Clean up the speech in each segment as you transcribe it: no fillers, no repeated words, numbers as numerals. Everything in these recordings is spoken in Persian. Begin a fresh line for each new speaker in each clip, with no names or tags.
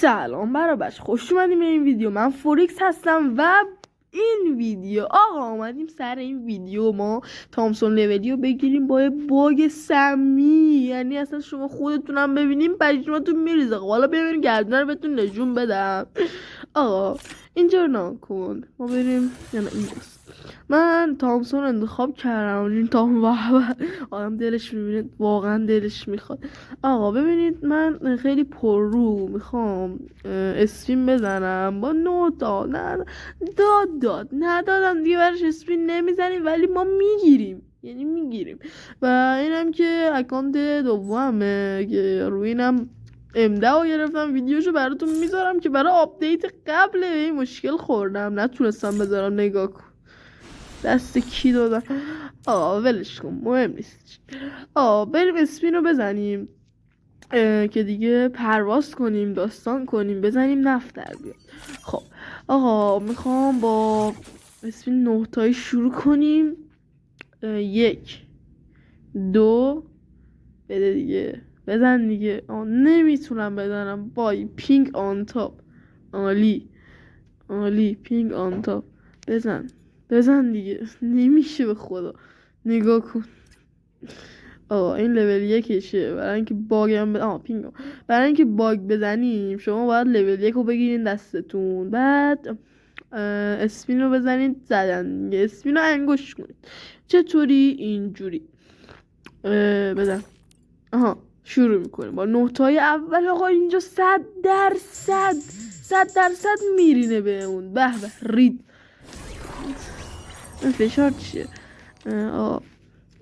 سلام برابر خوش اومدیم به این ویدیو. من فوریکس هستم و این ویدیو آمدیم سر این ویدیو ما تامسون لولی رو بگیریم با باگ سمی، یعنی اصلا شما خودتونم ببینیم پشماتون میریزه. حالا ببینیم گردونه رو بهتون نشون بدم. آقا اینجا نکن، ما بریم یعنی اینجاست. من تامسون انتخاب کردم. این تام آدم دلش میبینه، واقعا دلش میخواد. آقا ببینید من خیلی پر رو میخوام اسپین بزنم با 9 تا. نه ندادم دیگه، برش اسپین نمیزنیم ولی ما میگیریم، یعنی میگیریم. و اینم که اکانت دومه که روی اینم M10 گرفتم، ویدیوشو براتون میذارم که برای آپدیت قبل این مشکل خوردم نتونستم بذارم. نگاه کن دست کی دادم. ولش کن، مهم نیست. بریم اسپین رو بزنیم که دیگه پرواز کنیم، داستان کنیم، بزنیم نفت در بیاد. خب آقا میخوام با اسپین 9 تایی شروع کنیم. 1 2 بده دیگه، بزن دیگه. نمیتونم بزنم. بای پینگ آن تاپ. عالی پینگ آن تاپ. بزن دیگه. نمیشه به خدا. نگاه کن. این لول 1 برای اینکه باگ هم برای اینکه باگ بزنیم شما باید لول 1 رو بگیرین دستتون، بعد اسپین رو بزنید زدن. اسپین رو انگوش کنید. چطوری؟ اینجوری بزن. شروع میکنیم با 9 تای اول. آقا اینجا 100% میرینه به اون. به رید. این فشار چیه؟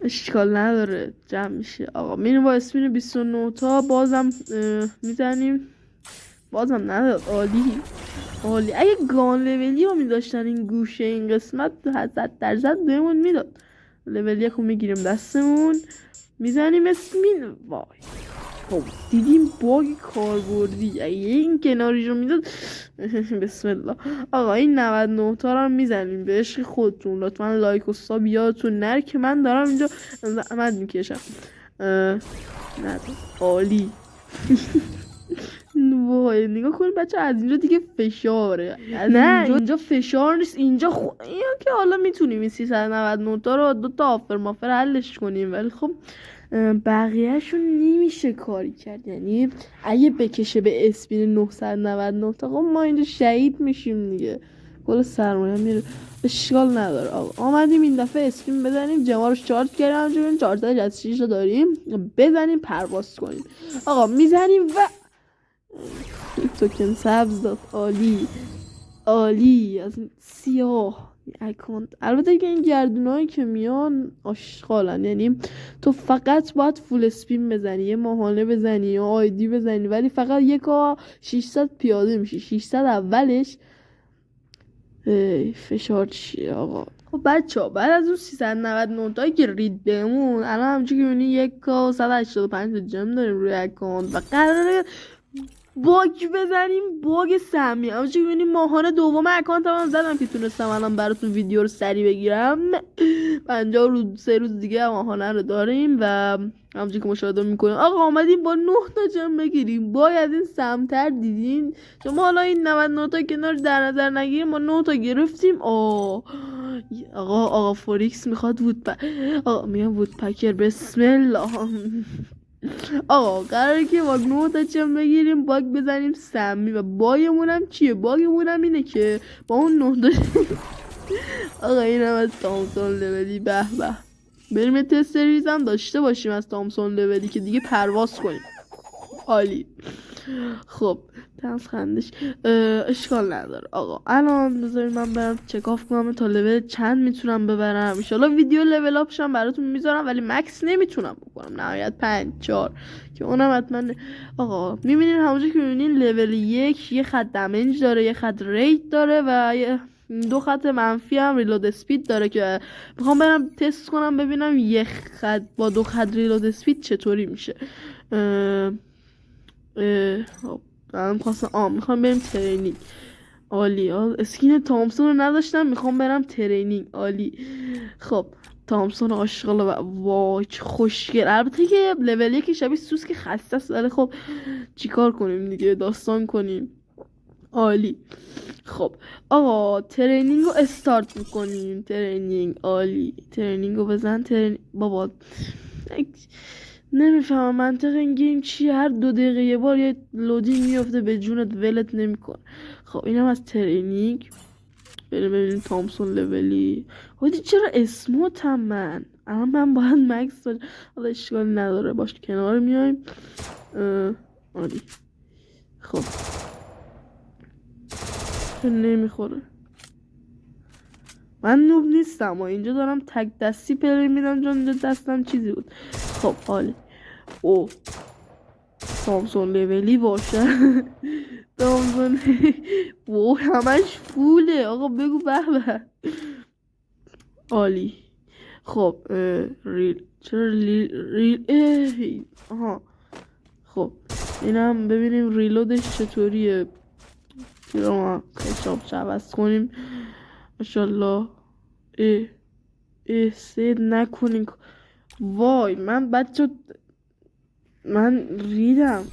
اشکال نداره، جمع میشه. آقا میریم با اسپین 29 تا بازم میزنیم، بازم نداد. عالی. اگه گان لولی رو میداشتن این گوشه این قسمت 100% بهمون میداد. لول 1 رو میگیریم دستمون، میزنیم اسپین. وای خب دیدیم باگ کاربردی. اگه این کناریش رو میداد بسم الله. آقا این 99 تا رو میزنیم به عشق خودتون. لطفا لایک و ساب یادتون نره که من دارم اینجا زحمت میکشم. عالی. وای نگاه کن بچه، از اینجا دیگه فشاره. نه اینجا فشار نیست، اینجا این که حالا میتونیم این 399 تا رو 2 تا آفر مافر حلش کنیم، ولی خب بقیهشون نمیشه کاری کرد. یعنی اگه بکشه به اسپین 999 تا خب ما اینجا شهید میشیم دیگه، کل سرمایه میره. اشکال نداره. آمدیم این دفعه اسپین بزنیم. جما رو چارج کردیم، همچنین 466 رو داریم. بزنیم پرواز کنیم. آقا میزنیم و توکن سبز داد. عالی. از این سیاه اکانت. البته که این گردونایی که میان آشغالن، یعنی تو فقط باید فول اسپین بزنی، یه ماهانه بزنی یا آیدی بزنی، ولی فقط 600 پیاده میشی. 600 اولش فشار چیه آقا؟ خب بچه بعد از اون 399 تایی که رید بهمون الان همچون که میبینی 185 جم داریم روی اکانت و قراره باگ بزنیم. باگ سمی. همچون که میبینی ماهانه دوم اکانت هم زدم که تونستم الان براتون ویدیو رو سریع بگیرم. 50 روز 3 روز دیگه ماهانه رو داریم و همچون که مشاهده میکنیم آقا آمدیم با 9 تا جم بگیریم. باید از این سمتر دیدین شما. حالا این 99 تا کنار در نظر نگیریم، ما 9 تا گرفتیم. آقا فوریکس میخواد وودپکر. بسم الله. آقا قراره که با 9 تا چم بگیریم، باگ بزنیم سمی. و باگمون هم چیه؟ باگمون هم اینه که با اون 9 تا آقا این هم از تامسون لولی. به بریم تست سریز هم داشته باشیم از تامسون لولی که دیگه پرواز کنیم. عالی. خب تنس خندش اشکال نداره. آقا الان بذارید من برم چکاف کنم تا لول چند میتونم ببرم. انشالله ویدیو لول اپشم براتون میذارم، ولی مکس نمیتونم بکنم، نهایت 5-4 که اونم حتما. آقا میبینین همونجا که میبینین لول 1 یه خط دمیج داره، یه خط ریت داره و یه 2 خط منفی هم ریلود اسپید داره که میخوام برم تست کنم ببینم یه خط با 2 خط ریلود اسپید چطوری میشه. میخوام بریم ترینینگ. عالی. اسکین تامسون رو نداشتم، میخوام برم ترینینگ. عالی. خب تامسون آشغال و وای چه خوشگل. البته که لول 1 شبیه سوسک خسته است، ولی خب چیکار کنیم دیگه، داستان کنیم. عالی. خب آقا ترینینگ رو استارت میکنیم. ترینینگ عالی. ترینینگ رو بزن. بابا نمیفهمم منطق این گیم چیه، هر 2 دقیقه یه بار یه لودینگ میفته به جونت، ولت نمیکن. خب اینم از ترینینگ. بریم ببینیم تامسون لولی. هادی چرا اسموتم من؟ الان من باید مکس باشه. حالا اشکال نداره، باش کنار میایم. عالی. خب نمیخوره. من نوب نیستم و اینجا دارم تک دستی پلی میدم چون اینجا دستم چیزی بود. خب حالی. او تامسون لولی باشه. تامسون او همش فوله آقا، بگو به به. عالی. خب چرا ریل آها. خب اینم ببینیم ریلودش چطوریه. چرا ما خشاب عوض کنیم. ماشاءالله. سید نکنین. وای من ریدم.